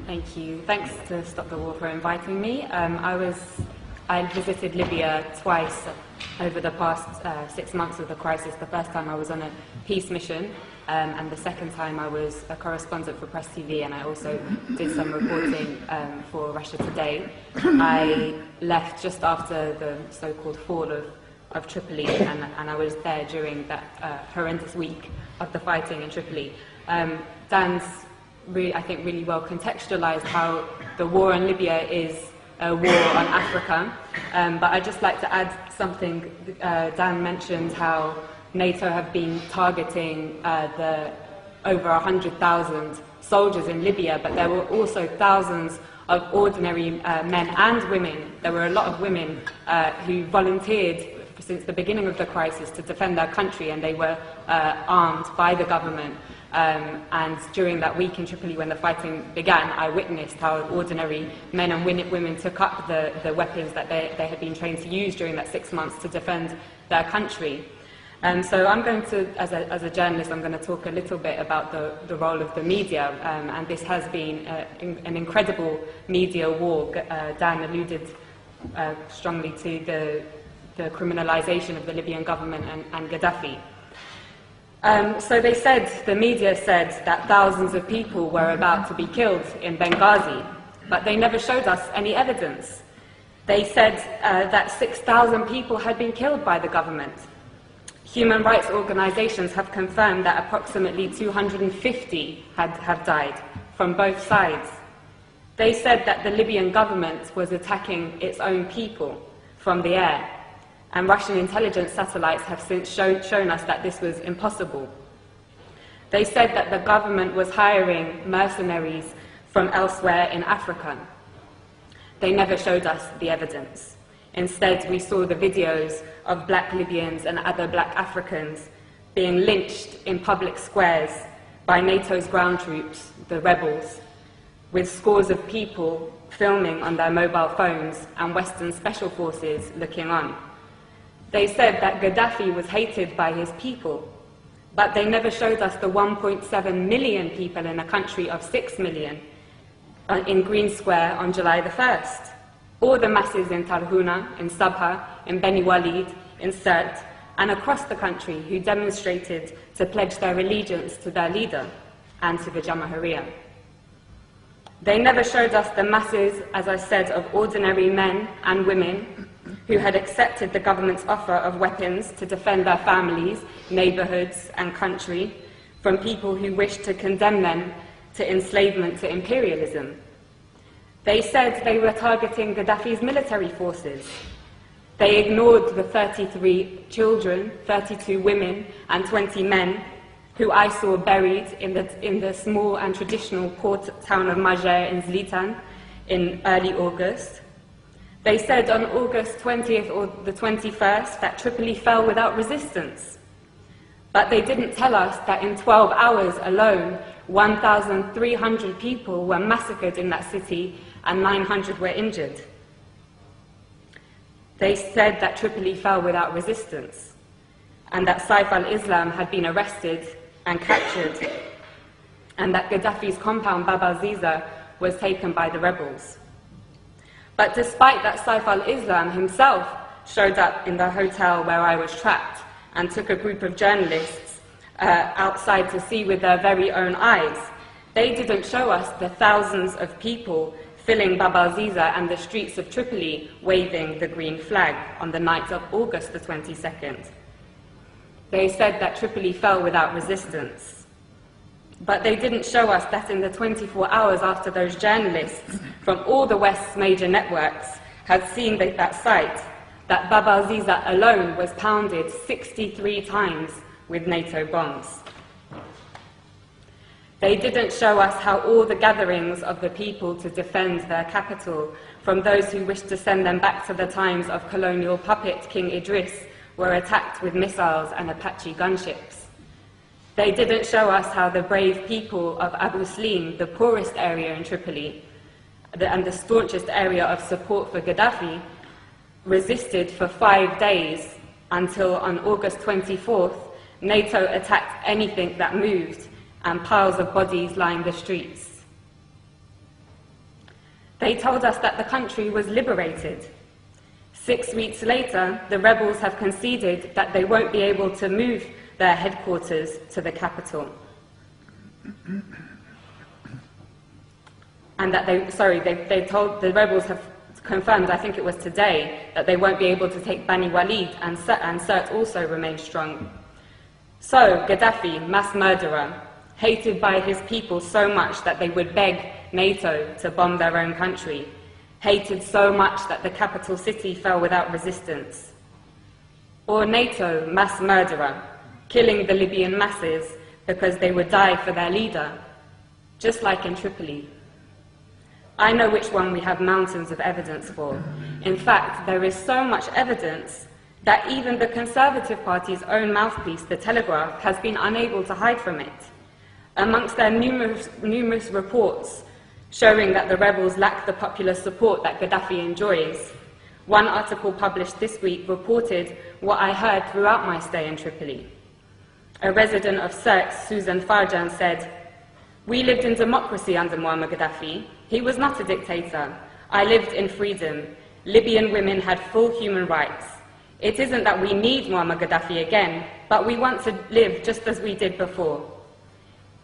Thank you. Thanks to Stop the War for inviting me. I visited Libya twice over the past 6 months of the crisis. The first time I was on a peace mission, and the second time I was a correspondent for Press TV, and I also did some reporting for Russia Today. I left just after the so-called fall of Tripoli, and I was there during that horrendous week of the fighting in Tripoli. Dan's I think really well contextualized how the war in Libya is a war on Africa, but I'd just like to add something. Dan mentioned how NATO have been targeting the over 100,000 soldiers in Libya, but there were also thousands of ordinary men and women. There were a lot of women who volunteered since the beginning of the crisis to defend their country, and they were armed by the government. And during that week in Tripoli, when the fighting began, I witnessed how ordinary men and women took up the weapons that they had been trained to use during that 6 months to defend their country. So I'm going to, as a journalist, I'm going to talk a little bit about the role of the media, and this has been an incredible media war. Dan alluded strongly to the criminalization of the Libyan government and Gaddafi. So the media said that thousands of people were about to be killed in Benghazi, but they never showed us any evidence. They said that 6,000 people had been killed by the government. Human rights organizations have confirmed that approximately 250 have died from both sides. They said that the Libyan government was attacking its own people from the air, and Russian intelligence satellites have since shown us that this was impossible. They said that the government was hiring mercenaries from elsewhere in Africa. They never showed us the evidence. Instead, we saw the videos of black Libyans and other black Africans being lynched in public squares by NATO's ground troops, the rebels, with scores of people filming on their mobile phones and Western special forces looking on. They said that Gaddafi was hated by his people, but they never showed us the 1.7 million people in a country of 6 million in Green Square on July the 1st, or the masses in Tarhuna, in Sabha, in Beni Walid, in Sirte, and across the country who demonstrated to pledge their allegiance to their leader and to the Jamahiriya. They never showed us the masses, as I said, of ordinary men and women who had accepted the government's offer of weapons to defend their families, neighborhoods, and country from people who wished to condemn them to enslavement, to imperialism. They said they were targeting Gaddafi's military forces. They ignored the 33 children, 32 women, and 20 men who I saw buried in the small and traditional port town of Majer in Zlitan in early August. They said on August 20th or the 21st that Tripoli fell without resistance. But they didn't tell us that in 12 hours alone, 1,300 people were massacred in that city and 900 were injured. They said that Tripoli fell without resistance and that Saif al-Islam had been arrested and captured, and that Gaddafi's compound Bab al-Ziza was taken by the rebels. But despite that, Saif al-Islam himself showed up in the hotel where I was trapped and took a group of journalists outside to see with their very own eyes. They didn't show us the thousands of people filling Bab al-Ziza and the streets of Tripoli waving the green flag on the night of August the 22nd. They said that Tripoli fell without resistance. But they didn't show us that in the 24 hours after those journalists from all the West's major networks had seen that site, that Bab al-Ziza alone was pounded 63 times with NATO bombs. They didn't show us how all the gatherings of the people to defend their capital, from those who wished to send them back to the times of colonial puppet King Idris, were attacked with missiles and Apache gunships. They didn't show us how the brave people of Abu Slim, the poorest area in Tripoli, and the staunchest area of support for Gaddafi, resisted for 5 days until on August 24th, NATO attacked anything that moved and piles of bodies lined the streets. They told us that the country was liberated. 6 weeks later, the rebels have conceded that they won't be able to move their headquarters to the capital. And that they told, the rebels have confirmed, I think it was today, that they won't be able to take Bani Walid, and Sirte also remains strong. So, Gaddafi, mass murderer, hated by his people so much that they would beg NATO to bomb their own country, hated so much that the capital city fell without resistance. Or NATO, mass murderer, killing the Libyan masses because they would die for their leader, just like in Tripoli. I know which one we have mountains of evidence for. In fact, there is so much evidence that even the Conservative Party's own mouthpiece, The Telegraph, has been unable to hide from it. Amongst their numerous reports showing that the rebels lack the popular support that Gaddafi enjoys, one article published this week reported what I heard throughout my stay in Tripoli. A resident of Sirte, Susan Farjan, said, "We lived in democracy under Muammar Gaddafi. He was not a dictator. I lived in freedom. Libyan women had full human rights. It isn't that we need Muammar Gaddafi again, but we want to live just as we did before."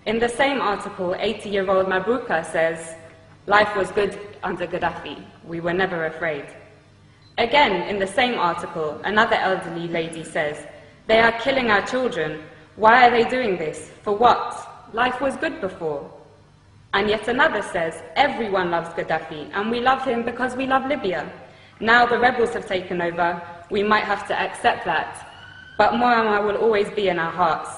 In the same article, 80-year-old Mabruka says, "Life was good under Gaddafi. We were never afraid." Again, in the same article, another elderly lady says, "They are killing our children. Why are they doing this? For what? Life was good before." And yet another says, "Everyone loves Gaddafi, and we love him because we love Libya. Now the rebels have taken over, we might have to accept that, but Muammar will always be in our hearts."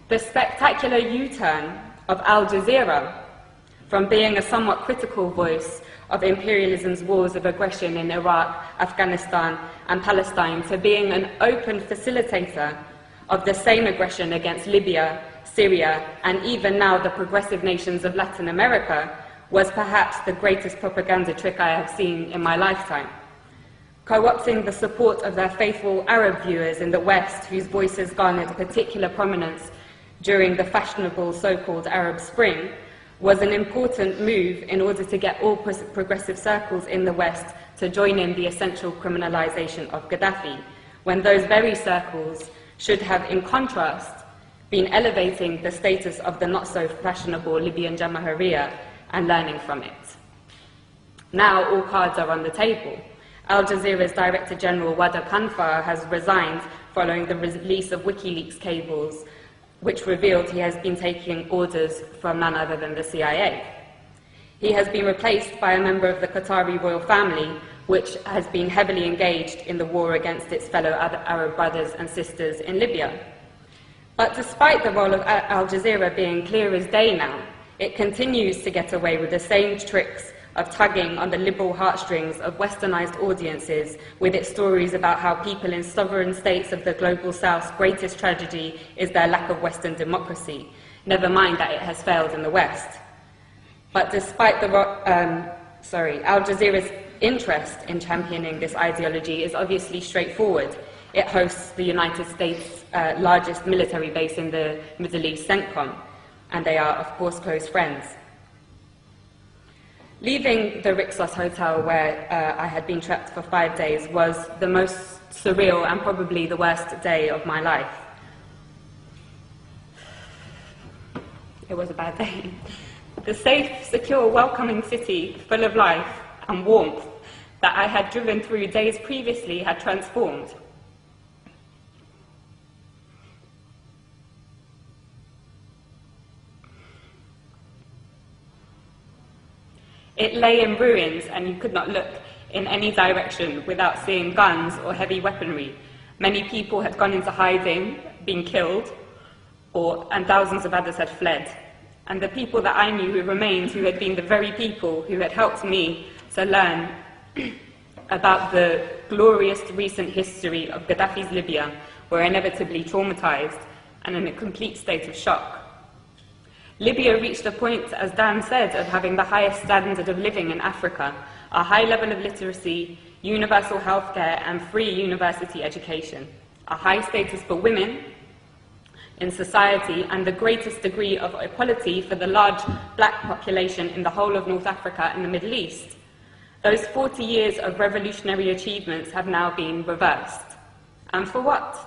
The spectacular U-turn of Al Jazeera, from being a somewhat critical voice of imperialism's wars of aggression in Iraq, Afghanistan, and Palestine, to being an open facilitator of the same aggression against Libya, Syria, and even now the progressive nations of Latin America, was perhaps the greatest propaganda trick I have seen in my lifetime. Co-opting the support of their faithful Arab viewers in the West, whose voices garnered particular prominence during the fashionable so-called Arab Spring, was an important move in order to get all progressive circles in the West to join in the essential criminalization of Gaddafi, when those very circles should have, in contrast, been elevating the status of the not-so-fashionable Libyan Jamahiriya and learning from it. Now all cards are on the table. Al Jazeera's Director General Wada Kanfar has resigned following the release of WikiLeaks cables, which revealed he has been taking orders from none other than the CIA. He has been replaced by a member of the Qatari royal family, which has been heavily engaged in the war against its fellow Arab brothers and sisters in Libya. But despite the role of Al Jazeera being clear as day now, it continues to get away with the same tricks of tugging on the liberal heartstrings of westernized audiences with its stories about how people in sovereign states of the global south's greatest tragedy is their lack of Western democracy, never mind that it has failed in the West. But despite Al Jazeera's interest in championing this ideology is obviously straightforward. It hosts the United States' largest military base in the Middle East, CENTCOM, and they are, of course, close friends. Leaving the Rixos Hotel, where I had been trapped for 5 days, was the most surreal and probably the worst day of my life. It was a bad day. The safe, secure, welcoming city, full of life and warmth that I had driven through days previously had transformed. It lay in ruins, and you could not look in any direction without seeing guns or heavy weaponry. Many people had gone into hiding, been killed, and thousands of others had fled. And the people that I knew who remained, who had been the very people who had helped me to learn about the glorious recent history of Gaddafi's Libya, were inevitably traumatized and in a complete state of shock. Libya reached a point, as Dan said, of having the highest standard of living in Africa, a high level of literacy, universal healthcare, and free university education, a high status for women, in society and the greatest degree of equality for the large black population in the whole of North Africa and the Middle East. Those 40 years of revolutionary achievements have now been reversed. And for what?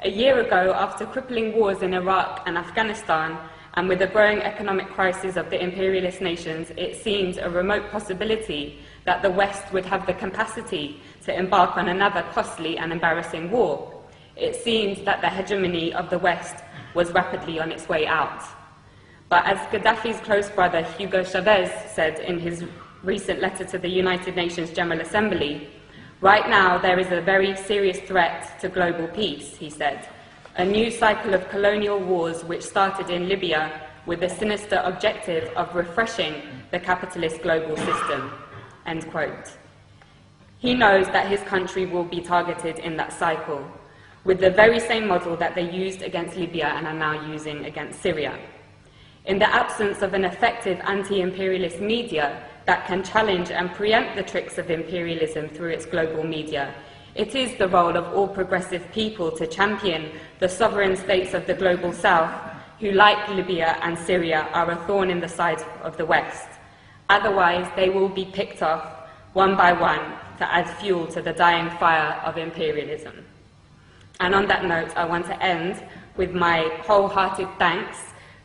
A year ago, after crippling wars in Iraq and Afghanistan, and with the growing economic crisis of the imperialist nations, it seemed a remote possibility that the West would have the capacity to embark on another costly and embarrassing war. It seemed that the hegemony of the West was rapidly on its way out. But as Gaddafi's close brother Hugo Chavez said in his recent letter to the United Nations General Assembly, right now there is a very serious threat to global peace, he said. A new cycle of colonial wars which started in Libya with the sinister objective of refreshing the capitalist global system, end quote. He knows that his country will be targeted in that cycle, with the very same model that they used against Libya and are now using against Syria. In the absence of an effective anti-imperialist media that can challenge and preempt the tricks of imperialism through its global media, it is the role of all progressive people to champion the sovereign states of the global south, who, like Libya and Syria, are a thorn in the side of the West. Otherwise, they will be picked off one by one to add fuel to the dying fire of imperialism. And on that note, I want to end with my wholehearted thanks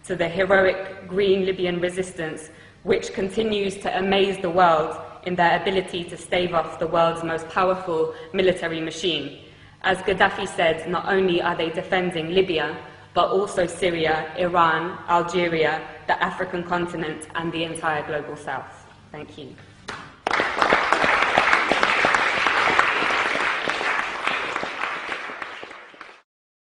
to the heroic Green Libyan resistance, which continues to amaze the world in their ability to stave off the world's most powerful military machine. As Gaddafi said, not only are they defending Libya, but also Syria, Iran, Algeria, the African continent, and the entire global south. Thank you.